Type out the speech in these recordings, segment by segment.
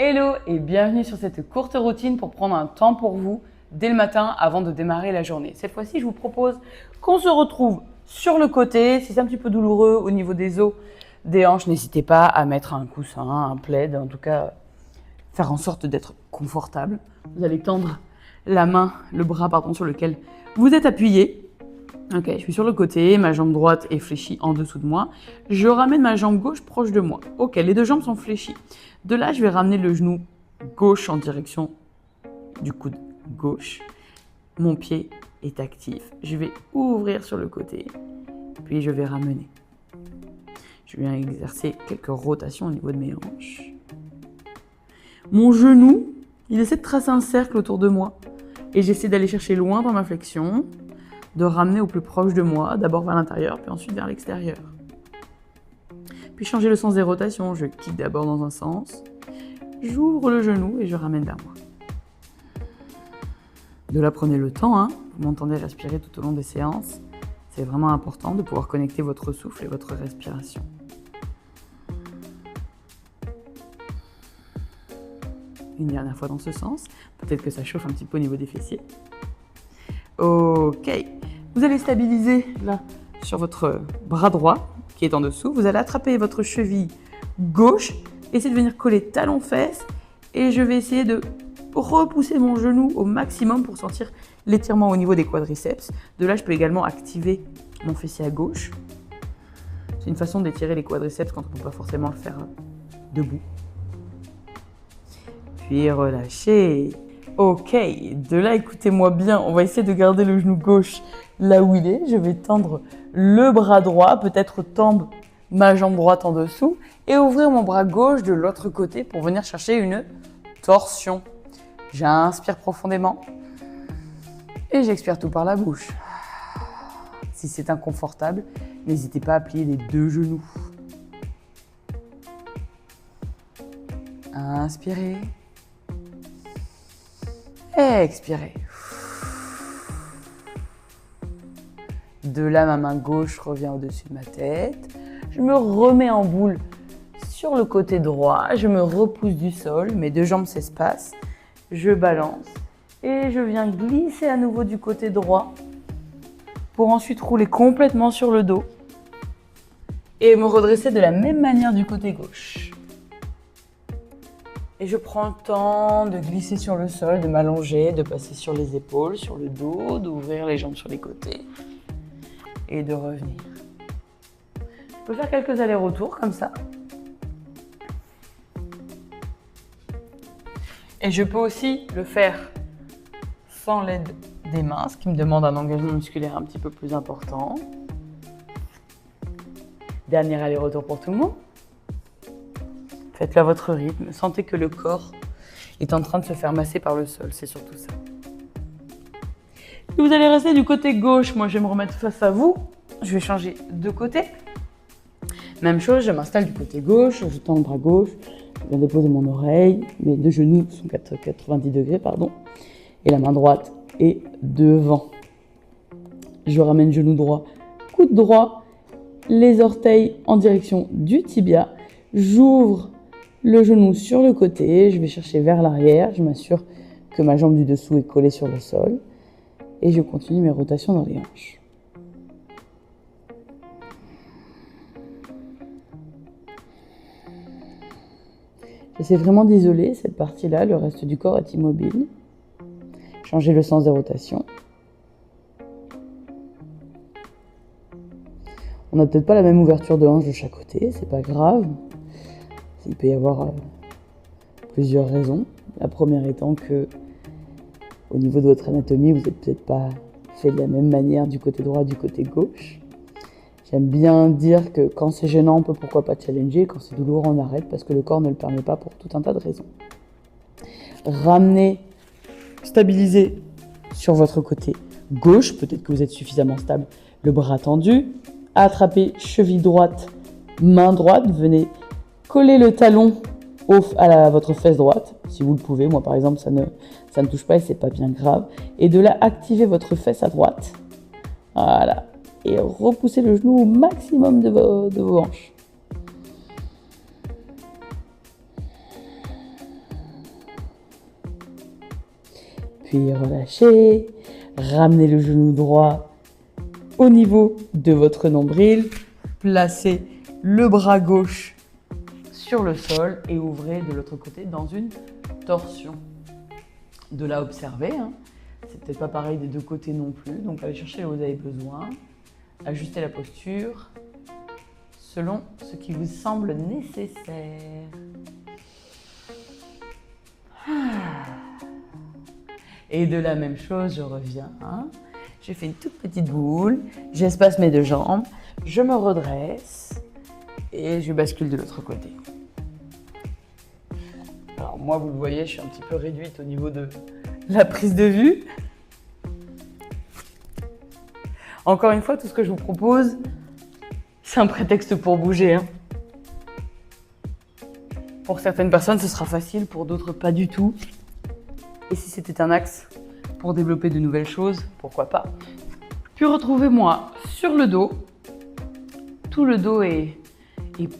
Hello et bienvenue sur cette courte routine pour prendre un temps pour vous dès le matin avant de démarrer la journée. Cette fois-ci, je vous propose qu'on se retrouve sur le côté. Si c'est un petit peu douloureux au niveau des os, des hanches, n'hésitez pas à mettre un coussin, un plaid, en tout cas faire en sorte d'être confortable. Vous allez tendre la main, le bras sur lequel vous êtes appuyé. Ok, je suis sur le côté, ma jambe droite est fléchie en dessous de moi. Je ramène ma jambe gauche proche de moi. Ok, les deux jambes sont fléchies. De là, je vais ramener le genou gauche en direction du coude gauche. Mon pied est actif. Je vais ouvrir sur le côté, puis je vais ramener. Je viens exercer quelques rotations au niveau de mes hanches. Mon genou, il essaie de tracer un cercle autour de moi et j'essaie d'aller chercher loin dans ma flexion, de ramener au plus proche de moi, d'abord vers l'intérieur, puis ensuite vers l'extérieur. Puis changer le sens des rotations, je kick d'abord dans un sens, j'ouvre le genou et je ramène vers moi. De là, prenez le temps, vous m'entendez respirer tout au long des séances. C'est vraiment important de pouvoir connecter votre souffle et votre respiration. Une dernière fois dans ce sens, peut-être que ça chauffe un petit peu au niveau des fessiers. Ok, vous allez stabiliser là sur votre bras droit qui est en dessous. Vous allez attraper votre cheville gauche, essayez de venir coller talon-fesse et je vais essayer de repousser mon genou au maximum pour sentir l'étirement au niveau des quadriceps. De là, je peux également activer mon fessier à gauche. C'est une façon d'étirer les quadriceps quand on ne peut pas forcément le faire debout. Puis relâchez. Ok, de là, écoutez-moi bien, on va essayer de garder le genou gauche là où il est. Je vais tendre le bras droit, peut-être tendre ma jambe droite en dessous et ouvrir mon bras gauche de l'autre côté pour venir chercher une torsion. J'inspire profondément et j'expire tout par la bouche. Si c'est inconfortable, n'hésitez pas à plier les deux genoux. Inspirez. Expirez. De là, ma main gauche revient au-dessus de ma tête. Je me remets en boule sur le côté droit. Je me repousse du sol. Mes deux jambes s'espacent. Je balance et je viens glisser à nouveau du côté droit pour ensuite rouler complètement sur le dos et me redresser de la même manière du côté gauche. Et je prends le temps de glisser sur le sol, de m'allonger, de passer sur les épaules, sur le dos, d'ouvrir les jambes sur les côtés et de revenir. Je peux faire quelques allers-retours comme ça. Et je peux aussi le faire sans l'aide des mains, ce qui me demande un engagement musculaire un petit peu plus important. Dernier aller-retour pour tout le monde. Faites-le à votre rythme. Sentez que le corps est en train de se faire masser par le sol. C'est surtout ça. Et vous allez rester du côté gauche. Moi, je vais me remettre face à vous. Je vais changer de côté. Même chose, je m'installe du côté gauche. Je tends le bras gauche. Je viens déposer mon oreille. Mes deux genoux sont 90 degrés, et la main droite est devant. Je ramène genou droit, coude droit, les orteils en direction du tibia. J'ouvre le genou sur le côté, je vais chercher vers l'arrière, je m'assure que ma jambe du dessous est collée sur le sol et je continue mes rotations dans les hanches. J'essaie vraiment d'isoler cette partie-là, le reste du corps est immobile. Changer le sens des rotations. On n'a peut-être pas la même ouverture de hanche de chaque côté, c'est pas grave. Il peut y avoir plusieurs raisons. La première étant que, au niveau de votre anatomie, vous n'êtes peut-être pas fait de la même manière du côté droit, du côté gauche. J'aime bien dire que quand c'est gênant, on peut pourquoi pas challenger. Quand c'est douloureux, on arrête parce que le corps ne le permet pas pour tout un tas de raisons. Ramenez, stabilisez sur votre côté gauche. Peut-être que vous êtes suffisamment stable. Le bras tendu. Attrapez cheville droite, main droite. Venez coller le talon à votre fesse droite, si vous le pouvez. Moi, par exemple, ça ne touche pas et c'est pas bien grave. Et de là, activez votre fesse à droite. Voilà. Et repoussez le genou au maximum de vos hanches. puis relâchez. Ramenez le genou droit au niveau de votre nombril. Placez le bras gauche sur le sol et ouvrez de l'autre côté dans une torsion. De là, observez. C'est peut-être pas pareil des deux côtés non plus. Donc, allez chercher là où vous avez besoin. Ajustez la posture selon ce qui vous semble nécessaire. Et de la même chose, je reviens. Je fais une toute petite boule. J'espace mes deux jambes. Je me redresse et je bascule de l'autre côté. Alors moi, vous le voyez, je suis un petit peu réduite au niveau de la prise de vue. Encore une fois, tout ce que je vous propose, c'est un prétexte pour bouger. Pour certaines personnes, ce sera facile, pour d'autres, pas du tout. Et si c'était un axe pour développer de nouvelles choses, pourquoi pas. Puis retrouvez-moi sur le dos. Tout le dos est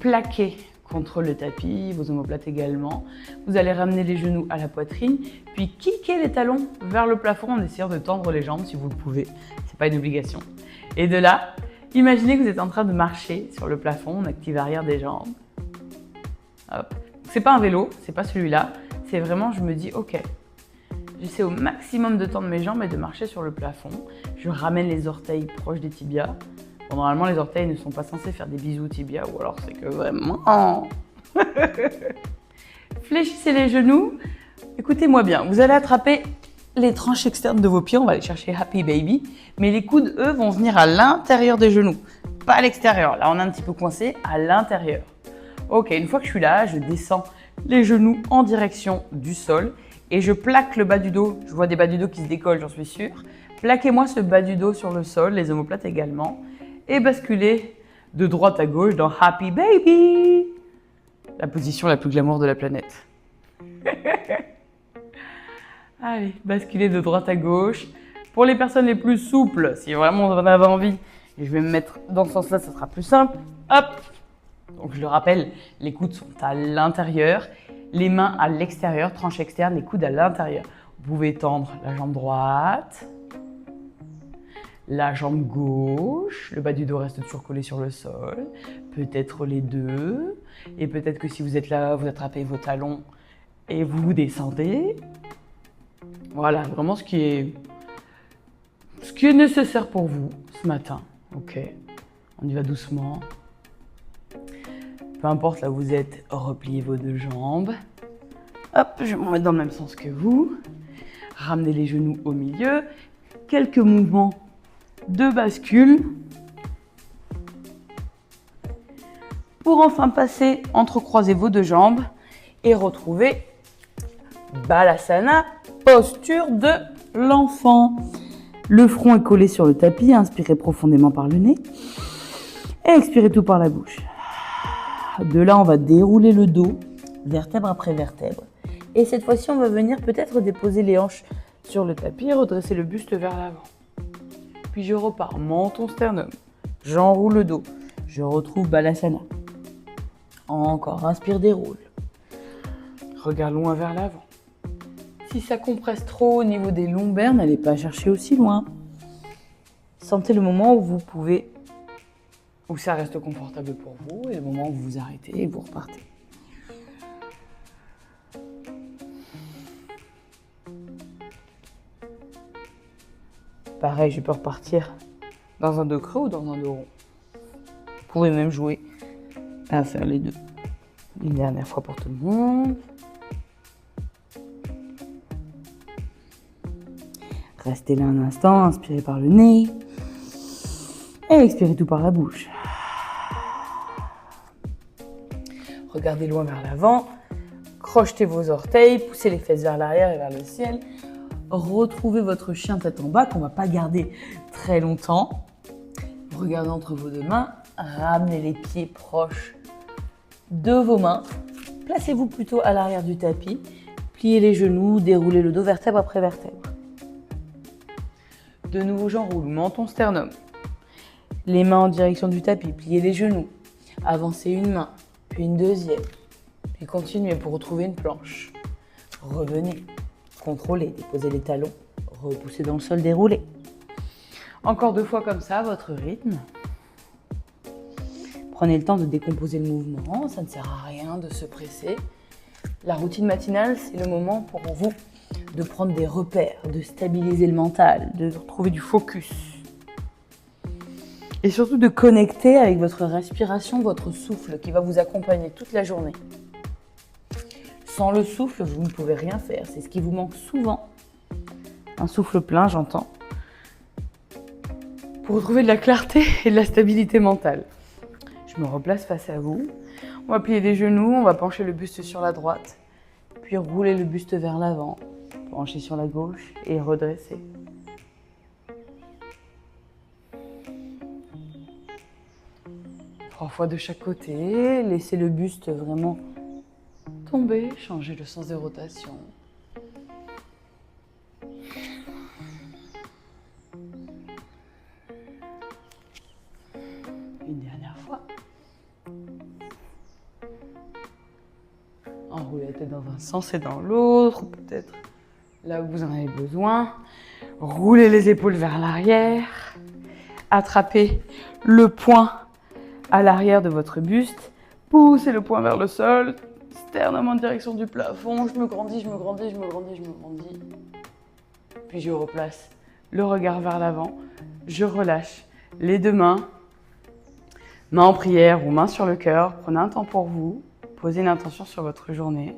plaqué contre le tapis, vos omoplates également. Vous allez ramener les genoux à la poitrine, puis kicker les talons vers le plafond en essayant de tendre les jambes si vous le pouvez. C'est pas une obligation. Et de là, imaginez que vous êtes en train de marcher sur le plafond, on active l'arrière des jambes. Hop. C'est pas un vélo, c'est pas celui-là. C'est vraiment, je me dis, ok, j'essaie au maximum de tendre mes jambes et de marcher sur le plafond. Je ramène les orteils proches des tibias. Bon, normalement, les orteils ne sont pas censés faire des bisous aux tibias, ou alors c'est que vraiment... Fléchissez les genoux. Écoutez-moi bien, vous allez attraper les tranches externes de vos pieds, on va aller chercher Happy Baby, mais les coudes, eux, vont venir à l'intérieur des genoux, pas à l'extérieur. Là, on est un petit peu coincé à l'intérieur. Ok, une fois que je suis là, je descends les genoux en direction du sol et je plaque le bas du dos. Je vois des bas du dos qui se décollent, j'en suis sûre. Plaquez-moi ce bas du dos sur le sol, les omoplates également, et basculez de droite à gauche dans Happy Baby, la position la plus glamour de la planète. Allez, basculez de droite à gauche. Pour les personnes les plus souples, si vraiment vous en avez envie, et je vais me mettre dans ce sens-là, ça sera plus simple. Hop! Donc je le rappelle, les coudes sont à l'intérieur, les mains à l'extérieur, tranche externe, les coudes à l'intérieur. Vous pouvez tendre la jambe droite, la jambe gauche, le bas du dos reste toujours collé sur le sol, peut-être les deux, et peut-être que si vous êtes là, vous attrapez vos talons et vous descendez. Voilà, vraiment ce qui est nécessaire pour vous ce matin. Ok, on y va doucement. Peu importe là où vous êtes, repliez vos deux jambes. Hop, je vais m'en mettre dans le même sens que vous. Ramenez les genoux au milieu. Quelques mouvements de bascule. Pour enfin passer, entrecroiser vos deux jambes et retrouver Balasana, posture de l'enfant. Le front est collé sur le tapis, inspirez profondément par le nez et expirez tout par la bouche. De là, on va dérouler le dos, vertèbre après vertèbre. Et cette fois-ci, on va venir peut-être déposer les hanches sur le tapis et redresser le buste vers l'avant. Puis je repars, menton, sternum. J'enroule le dos. Je retrouve Balasana. Encore, inspire, déroule. Regarde loin vers l'avant. Si ça compresse trop au niveau des lombaires, n'allez pas chercher aussi loin. Sentez le moment où vous pouvez, où ça reste confortable pour vous, et le moment où vous vous arrêtez et vous repartez. Pareil, je peux repartir dans un dos creux ou dans un dos rond. Vous pouvez même jouer à faire les deux. Une dernière fois pour tout le monde. Restez là un instant, inspirez par le nez et expirez tout par la bouche. Regardez loin vers l'avant, crochetez vos orteils, poussez les fesses vers l'arrière et vers le ciel. Retrouvez votre chien tête en bas qu'on ne va pas garder très longtemps. Regardez entre vos deux mains, ramenez les pieds proches de vos mains. Placez-vous plutôt à l'arrière du tapis, pliez les genoux, déroulez le dos vertèbre après vertèbre. De nouveau, j'enroule, menton, sternum. Les mains en direction du tapis, pliez les genoux. Avancez une main, puis une deuxième. Puis continuez pour retrouver une planche. Revenez. contrôler. Déposez les talons, repoussez dans le sol, déroulez. Encore 2 fois comme ça, votre rythme. Prenez le temps de décomposer le mouvement, ça ne sert à rien de se presser. La routine matinale, c'est le moment pour vous de prendre des repères, de stabiliser le mental, de retrouver du focus. Et surtout de connecter avec votre respiration, votre souffle qui va vous accompagner toute la journée. Sans le souffle, vous ne pouvez rien faire. C'est ce qui vous manque souvent. Un souffle plein, j'entends. Pour retrouver de la clarté et de la stabilité mentale. Je me replace face à vous. On va plier les genoux, on va pencher le buste sur la droite, puis rouler le buste vers l'avant, pencher sur la gauche et redresser. Trois fois de chaque côté, laissez le buste vraiment tomber, changez le sens de rotation. Une dernière fois. Enroulez la tête dans un sens et dans l'autre, peut-être là où vous en avez besoin. Roulez les épaules vers l'arrière. Attrapez le poing à l'arrière de votre buste. Poussez le poing vers le sol. Sternum en direction du plafond. Je me grandis, je me grandis, je me grandis, je me grandis. Puis je replace le regard vers l'avant. Je relâche les 2 mains. Main en prière ou main sur le cœur. Prenez un temps pour vous. Posez une intention sur votre journée.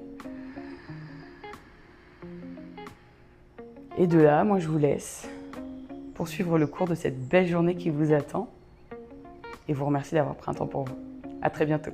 Et de là, moi je vous laisse poursuivre le cours de cette belle journée qui vous attend. Et vous remercie d'avoir pris un temps pour vous. À très bientôt.